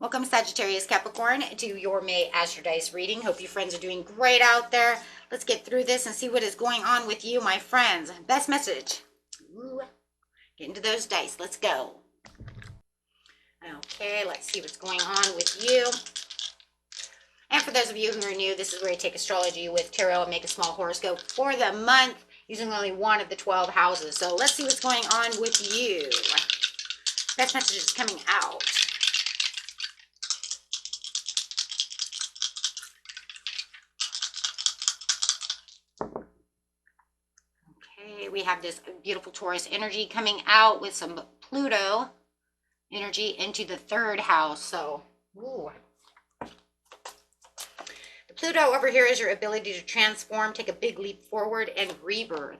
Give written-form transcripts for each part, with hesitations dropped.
Welcome, Sagittarius, Capricorn, to your May Astro Dice reading. Hope you friends are doing great out there. Let's get through this and see what is going on with you, my friends. Best message. Ooh, get into those dice. Let's go. Okay, let's see what's going on with you. And for those of you who are new, this is where you take astrology with tarot and make a small horoscope for the month using only one of the 12 houses. So let's see what's going on with you. Best message is coming out. We have this beautiful Taurus energy coming out with some Pluto energy into the third house. So, ooh. The Pluto over here is your ability to transform, take a big leap forward, and rebirth.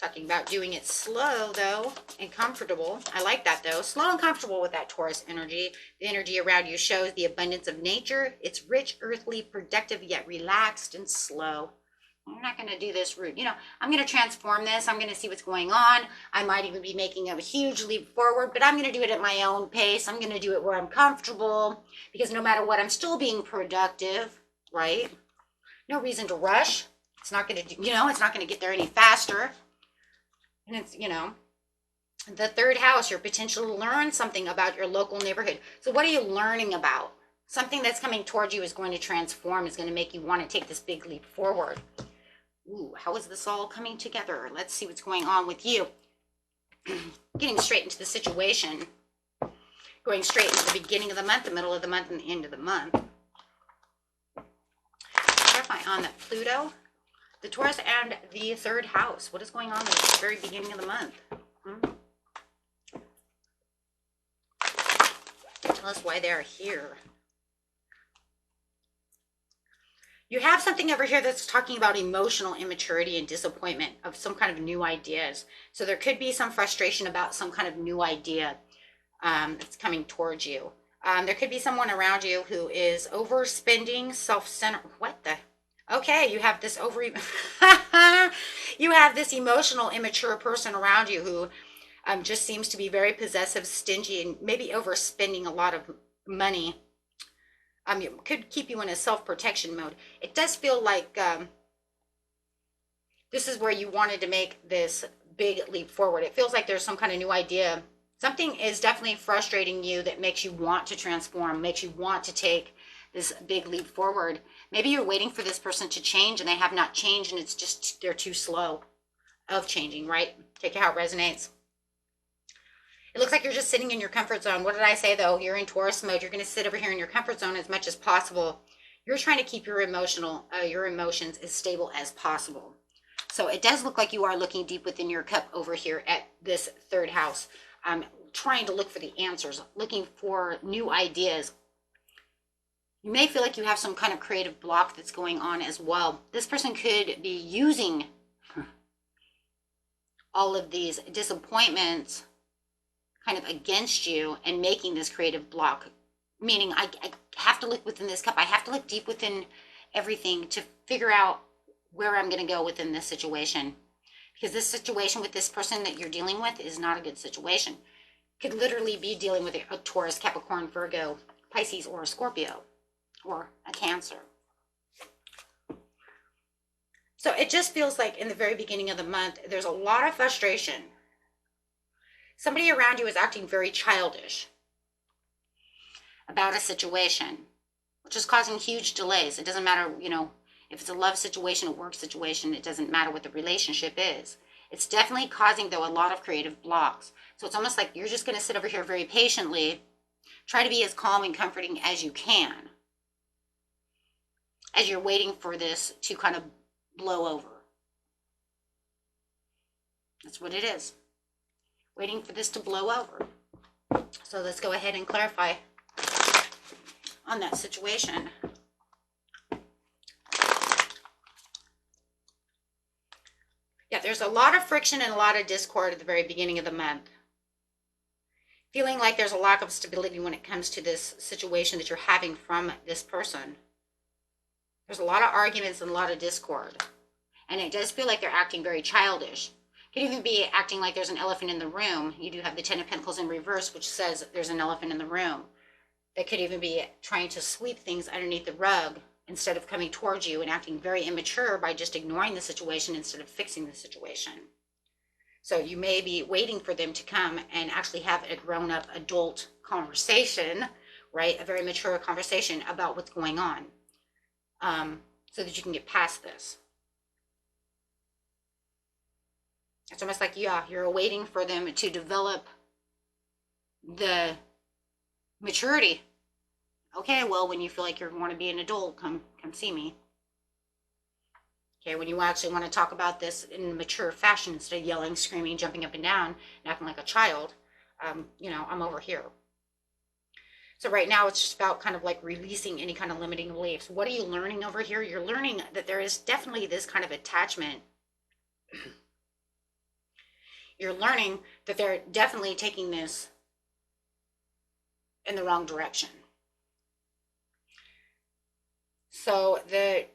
Talking about doing it slow, though, and comfortable. I like that, though. Slow and comfortable with that Taurus energy. The energy around you shows the abundance of nature. It's rich, earthly, productive, yet relaxed and slow. I'm not going to do this route. I'm going to transform this. I'm going to see what's going on. I might even be making a huge leap forward, but I'm going to do it at my own pace. I'm going to do it where I'm comfortable, because no matter what, I'm still being productive, right? No reason to rush. It's not going to, it's not going to get there any faster. And it's, the third house, your potential to learn something about your local neighborhood. So what are you learning about? Something that's coming towards you is going to transform, is going to make you want to take this big leap forward. Ooh, how is this all coming together? Let's see what's going on with you. Getting straight into the situation. Going straight into the beginning of the month, the middle of the month, and the end of the month. Clarify on that Pluto, the Taurus, and the third house. What is going on at the very beginning of the month? Tell us why they're here. You have something over here that's talking about emotional immaturity and disappointment of some kind of new ideas. So there could be some frustration about some kind of new idea that's coming towards you. There could be someone around you who is overspending, self-centered. What the? Okay, you have this you have this emotional, immature person around you who just seems to be very possessive, stingy, and maybe overspending a lot of money. It could keep you in a self-protection mode. It does feel like this is where you wanted to make this big leap forward. It feels like there's some kind of new idea. Something is definitely frustrating you that makes you want to transform, makes you want to take this big leap forward. Maybe you're waiting for this person to change and they have not changed, and it's just they're too slow of changing, right? Take it how it resonates. It looks like you're just sitting in your comfort zone. What did I say, though? You're in Taurus mode. You're going to sit over here in your comfort zone as much as possible. You're trying to keep your emotions as stable as possible. So it does look like you are looking deep within your cup over here at this third house, trying to look for the answers, looking for new ideas. You may feel like you have some kind of creative block that's going on as well. This person could be using all of these disappointments kind of against you and making this creative block. Meaning I have to look within this cup. I have to look deep within everything to figure out where I'm going to go within this situation. Because this situation with this person that you're dealing with is not a good situation. Could literally be dealing with a Taurus, Capricorn, Virgo, Pisces, or a Scorpio. Or a Cancer. So it just feels like in the very beginning of the month, there's a lot of frustration. Somebody around you is acting very childish about a situation, which is causing huge delays. It doesn't matter, if it's a love situation, a work situation, it doesn't matter what the relationship is. It's definitely causing, though, a lot of creative blocks. So it's almost like you're just going to sit over here very patiently, try to be as calm and comforting as you can, as you're waiting for this to kind of blow over. That's what it is. Waiting for this to blow over. So let's go ahead and clarify on that situation. Yeah, there's a lot of friction and a lot of discord at the very beginning of the month. Feeling like there's a lack of stability when it comes to this situation that you're having from this person. There's a lot of arguments and a lot of discord. And it does feel like they're acting very childish. Could even be acting like there's an elephant in the room. You do have the Ten of Pentacles in reverse, which says there's an elephant in the room. They could even be trying to sweep things underneath the rug instead of coming towards you, and acting very immature by just ignoring the situation instead of fixing the situation. So you may be waiting for them to come and actually have a grown-up adult conversation, right? A very mature conversation about what's going on, so that you can get past this. It's almost like, yeah, you're waiting for them to develop the maturity. Okay, well, when you feel like you want to be an adult, come see me. Okay, when you actually want to talk about this in a mature fashion instead of yelling, screaming, jumping up and down, and acting like a child, you know, I'm over here. So right now it's just about kind of like releasing any kind of limiting beliefs. What are you learning over here? You're learning that there is definitely this kind of attachment. You're learning that they're definitely taking this in the wrong direction. So the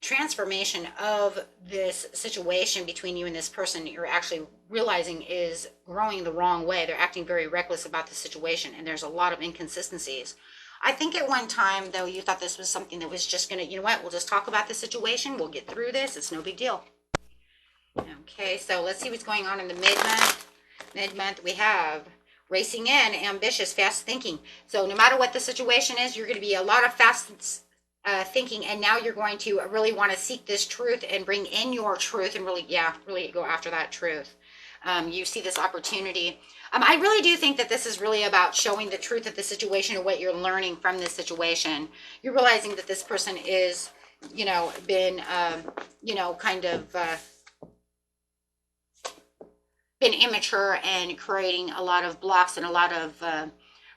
transformation of this situation between you and this person, you're actually realizing is growing the wrong way. They're acting very reckless about the situation, and there's a lot of inconsistencies. I think at one time, though, you thought this was something that was just going to, you know what, we'll just talk about the situation. We'll get through this. It's no big deal. Okay, so let's see what's going on in the mid-month. Mid-month, we have racing in, ambitious, fast thinking. So no matter what the situation is, you're going to be a lot of fast thinking, and now you're going to really want to seek this truth and bring in your truth and really go after that truth. You see this opportunity. I really do think that this is really about showing the truth of the situation and what you're learning from this situation. You're realizing that this person is, you know, been, you know, kind of been immature and creating a lot of blocks and a lot of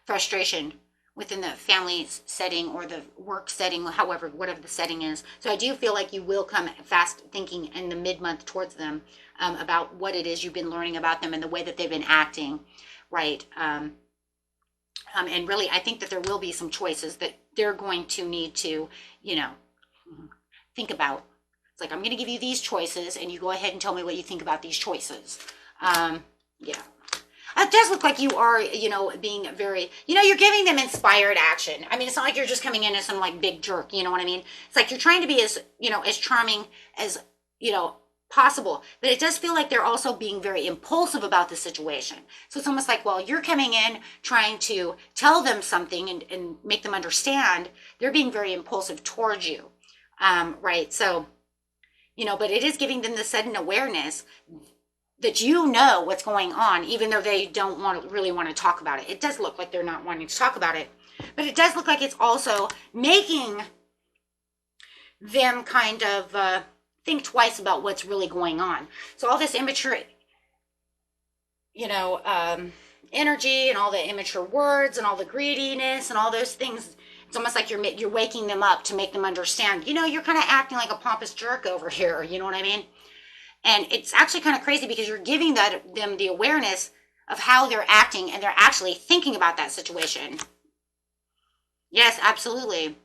frustration within the family setting or the work setting, however, whatever the setting is. So I do feel like you will come fast thinking in the mid-month towards them about what it is you've been learning about them and the way that they've been acting, right? And really, I think that there will be some choices that they're going to need to, you know, think about. It's like, I'm going to give you these choices, and you go ahead and tell me what you think about these choices. Yeah. It does look like you are, you know, being very, you know, you're giving them inspired action. I mean, it's not like you're just coming in as some like big jerk, you know what I mean? It's like you're trying to be as, you know, as charming as, you know, possible. But it does feel like they're also being very impulsive about the situation. So it's almost like, well, you're coming in trying to tell them something and make them understand. They're being very impulsive towards you, right? So, you know, but it is giving them the sudden awareness that you know what's going on, even though they don't really want to talk about it. It does look like they're not wanting to talk about it, but it does look like it's also making them kind of think twice about what's really going on. So all this immature, you know, energy and all the immature words and all the greediness and all those things, it's almost like you're waking them up to make them understand, you know, you're kind of acting like a pompous jerk over here, you know what I mean? And it's actually kind of crazy because you're giving them the awareness of how they're acting, and they're actually thinking about that situation. Yes, absolutely.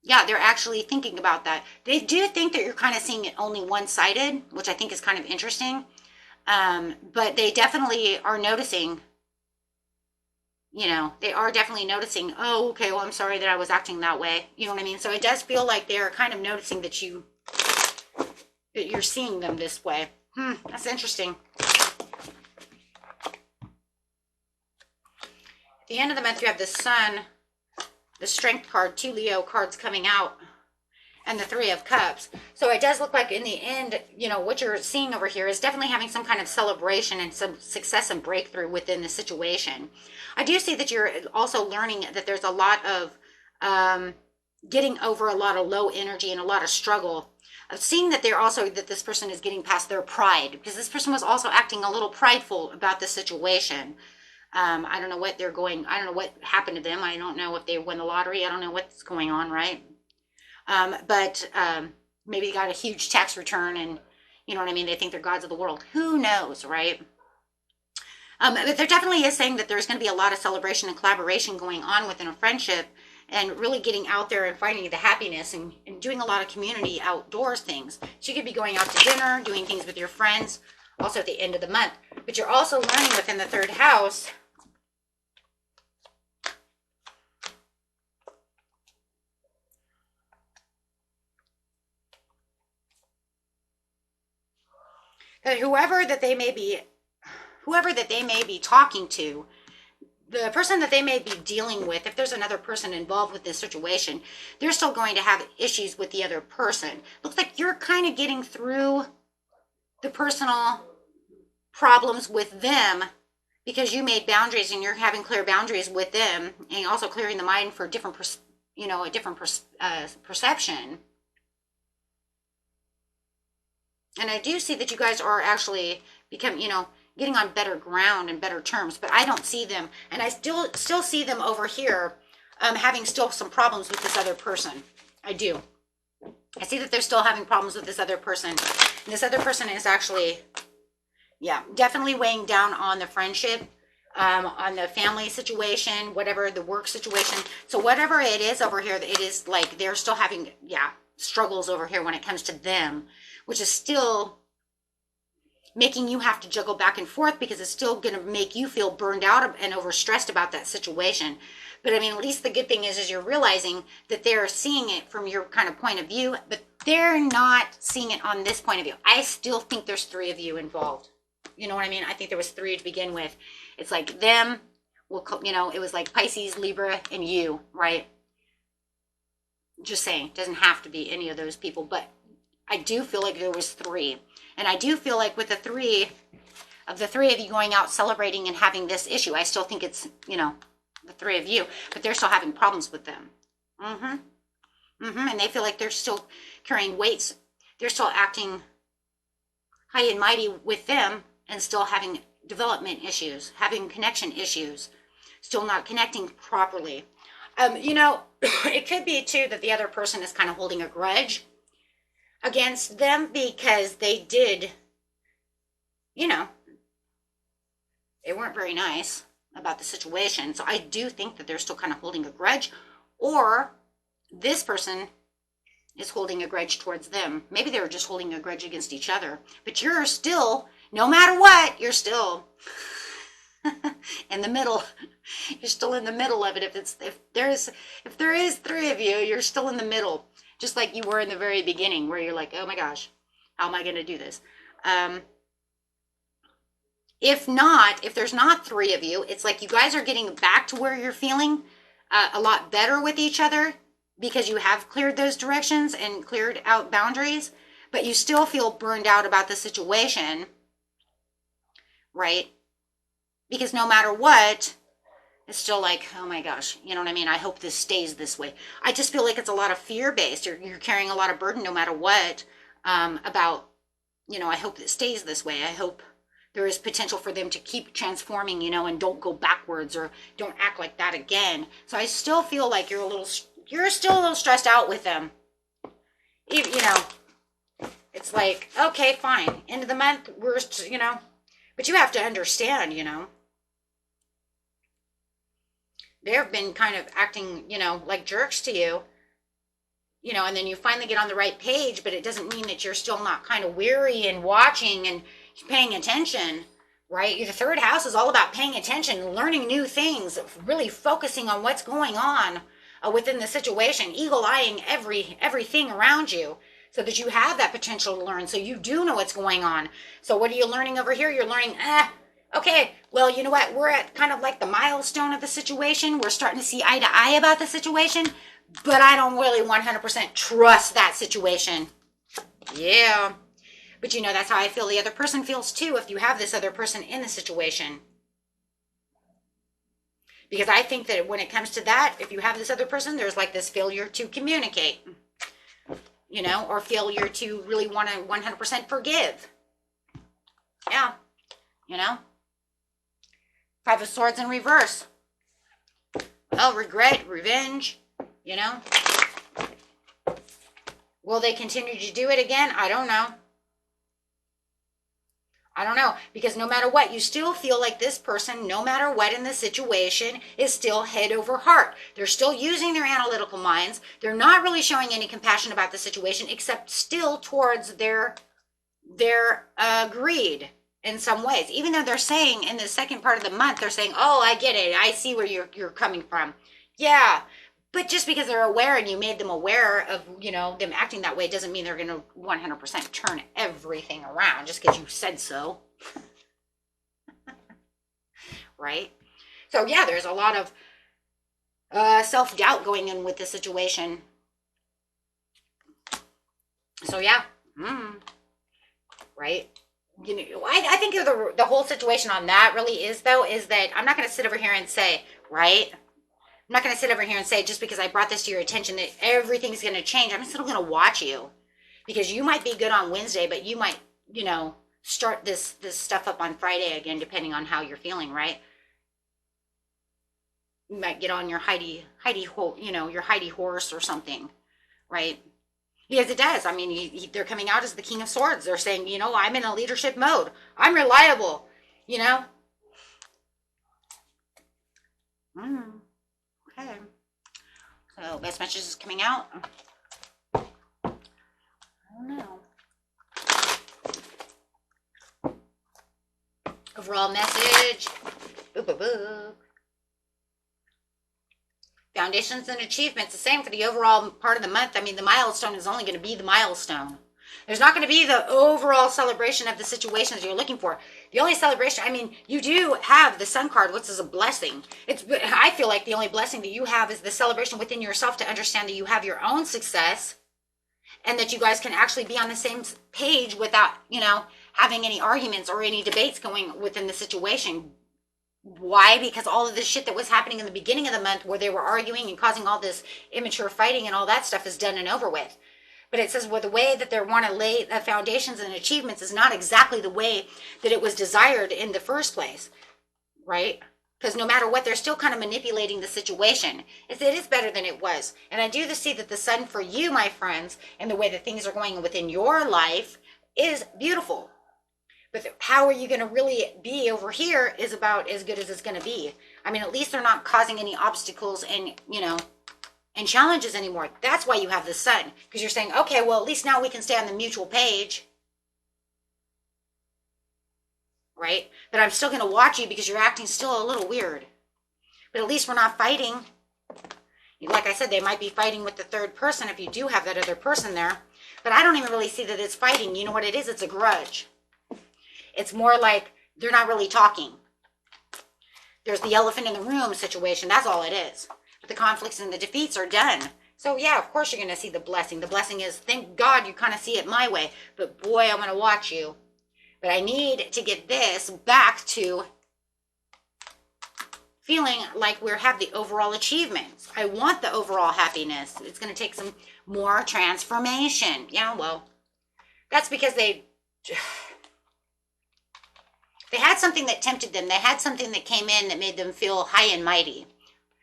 Yeah, they're actually thinking about that. They do think that you're kind of seeing it only one-sided, which I think is kind of interesting. But they definitely are noticing, you know, they are definitely noticing, oh, okay, well, I'm sorry that I was acting that way. You know what I mean? So it does feel like they're kind of noticing that you're seeing them this way. That's interesting. At the end of the month, you have the Sun, the Strength card, 2 Leo cards coming out, and the 3 of Cups. So it does look like in the end, you know, what you're seeing over here is definitely having some kind of celebration and some success and breakthrough within the situation. I do see that you're also learning that there's a lot of getting over a lot of low energy and a lot of struggle. Of seeing that they're also, that this person is getting past their pride, because this person was also acting a little prideful about the situation. I don't know what they're going, I don't know what happened to them. I don't know if they won the lottery. I don't know what's going on, right? But maybe they got a huge tax return and, you know what I mean? They think they're gods of the world. Who knows, right? But there definitely is saying that there's going to be a lot of celebration and collaboration going on within a friendship and really getting out there and finding the happiness and doing a lot of community outdoors things. So you could be going out to dinner, doing things with your friends, also at the end of the month. But you're also learning within the third house that whoever that they may be talking to, the person that they may be dealing with, if there's another person involved with this situation, they're still going to have issues with the other person. Looks like you're kind of getting through the personal problems with them because you made boundaries and you're having clear boundaries with them, and also clearing the mind for different, a different perception. And I do see that you guys are actually getting on better ground and better terms, but I don't see them, and I still see them over here having still some problems with this other person. I do. I see that they're still having problems with this other person. And this other person is actually, definitely weighing down on the friendship, on the family situation, whatever, the work situation. So whatever it is over here, it is like they're still having, struggles over here when it comes to them, which is still making you have to juggle back and forth because it's still going to make you feel burned out and overstressed about that situation. But I mean, at least the good thing is you're realizing that they're seeing it from your kind of point of view, but they're not seeing it on this point of view. I still think there's 3 of you involved. You know what I mean? I think there was 3 to begin with. It's like them, it was like Pisces, Libra, and you, right? Just saying, it doesn't have to be any of those people, but I do feel like there was 3. And I do feel like with the 3 of you going out celebrating and having this issue, I still think it's, the 3 of you, but they're still having problems with them. And they feel like they're still carrying weights. They're still acting high and mighty with them and still having development issues, having connection issues, still not connecting properly. It could be too that the other person is kind of holding a grudge against them because they did, they weren't very nice about the situation. So I do think that they're still kind of holding a grudge, or this person is holding a grudge towards them. Maybe they were just holding a grudge against each other, but you're still, no matter what, you're still in the middle. You're still in the middle of it. If there is 3 of you, you're still in the middle. Just like you were in the very beginning where you're like, oh my gosh, how am I going to do this? If there's not 3 of you, it's like you guys are getting back to where you're feeling a lot better with each other because you have cleared those directions and cleared out boundaries, but you still feel burned out about the situation, right? Because no matter what, it's still like, oh my gosh, you know what I mean? I hope this stays this way. I just feel like it's a lot of fear-based. You're carrying a lot of burden no matter what about, I hope it stays this way. I hope there is potential for them to keep transforming, and don't go backwards or don't act like that again. So I still feel like you're still a little stressed out with them. It's like, okay, fine. End of the month, but you have to understand, they've been kind of acting, like jerks to you, and then you finally get on the right page, but it doesn't mean that you're still not kind of weary and watching and paying attention, right? The 3rd house is all about paying attention, learning new things, really focusing on what's going on within the situation, eagle-eyeing everything around you so that you have that potential to learn, so you do know what's going on. So what are you learning over here? You're learning, okay, well, you know what? We're at kind of like the milestone of the situation. We're starting to see eye to eye about the situation, but I don't really 100% trust that situation. Yeah. But that's how I feel the other person feels too if you have this other person in the situation. Because I think that when it comes to that, if you have this other person, there's like this failure to communicate, or failure to really want to 100% forgive. Yeah. 5 of Swords in reverse. Well, regret, revenge, Will they continue to do it again? I don't know. I don't know, because no matter what, you still feel like this person, no matter what in the situation, is still head over heart. They're still using their analytical minds. They're not really showing any compassion about the situation, except still towards their greed in some ways. Even though they're saying in the second part of the month, they're saying, "Oh, I get it. I see where you're coming from." Yeah, but just because they're aware and you made them aware of, them acting that way doesn't mean they're going to 100% turn everything around just because you said so. Right? So yeah, there's a lot of self-doubt going in with the situation. So yeah. Right? I think the whole situation on that really is that I'm not going to sit over here and say, right? I'm not going to sit over here and say, just because I brought this to your attention, that everything's going to change. I'm still going to watch you, because you might be good on Wednesday, but you might, start this stuff up on Friday again, depending on how you're feeling, right? You might get on your Heidi, your Heidi horse or something, right? Because it does. I mean, they're coming out as the King of Swords. They're saying, I'm in a leadership mode. I'm reliable, Okay. So, best messages coming out. I don't know. Overall message. Boop, boop, boop. Foundations and achievements. The same for the overall part of the month. I mean, the milestone is only going to be the milestone. There's not going to be the overall celebration of the situations you're looking for. The only celebration, you do have the Sun card, which is a blessing. I feel like the only blessing that you have is the celebration within yourself, to understand that you have your own success and that you guys can actually be on the same page without, having any arguments or any debates going within the situation. Why? Because all of this shit that was happening in the beginning of the month, where they were arguing and causing all this immature fighting and all that stuff, is done and over with. But it says, well, the way that they want to lay the foundations and achievements is not exactly the way that it was desired in the first place, right? Because no matter what, they're still kind of manipulating the situation. It is better than it was. And I do see that the Sun for you, my friends, and the way that things are going within your life is beautiful. But how are you going to really be over here is about as good as it's going to be. At least they're not causing any obstacles and, and challenges anymore. That's why you have the Sun, because you're saying, okay, well, at least now we can stay on the mutual page, right? But I'm still going to watch you because you're acting still a little weird. But at least we're not fighting. Like I said, they might be fighting with the third person if you do have that other person there. But I don't even really see that it's fighting. You know what it is? It's a grudge. It's more like they're not really talking. There's the elephant in the room situation. That's all it is. But the conflicts and the defeats are done. So yeah, of course you're going to see the blessing. The blessing is, thank God you kind of see it my way. But boy, I'm going to watch you. But I need to get this back to feeling like we have the overall achievements. I want the overall happiness. It's going to take some more transformation. Yeah, well, that's because they had something that tempted them. They had something that came in that made them feel high and mighty.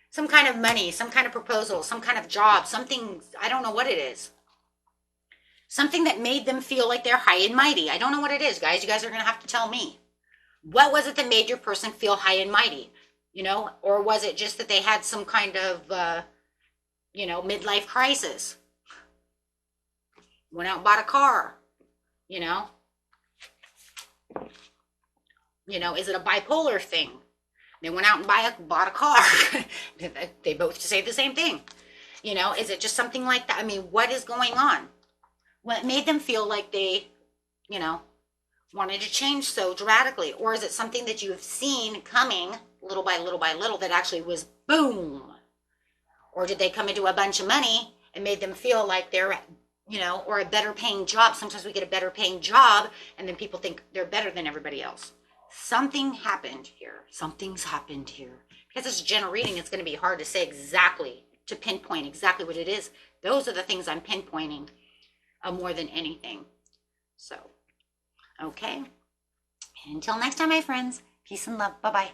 Some kind of money, some kind of proposal, some kind of job, something, I don't know what it is. Something that made them feel like they're high and mighty. I don't know what it is, guys. You guys are going to have to tell me. What was it that made your person feel high and mighty? Or was it just that they had some kind of, midlife crisis? Went out and bought a car, is it a bipolar thing? They went out and bought a car. They both say the same thing. Is it just something like that? What is going on? What made them feel like they, wanted to change so dramatically? Or is it something that you have seen coming little by little by little that actually was boom? Or did they come into a bunch of money and made them feel like they're, or a better paying job? Sometimes we get a better paying job and then people think they're better than everybody else. Something happened here. Something's happened here. Because it's a general reading, it's going to be hard to say exactly, to pinpoint exactly what it is. Those are the things I'm pinpointing more than anything. So, okay. Until next time, my friends. Peace and love. Bye-bye.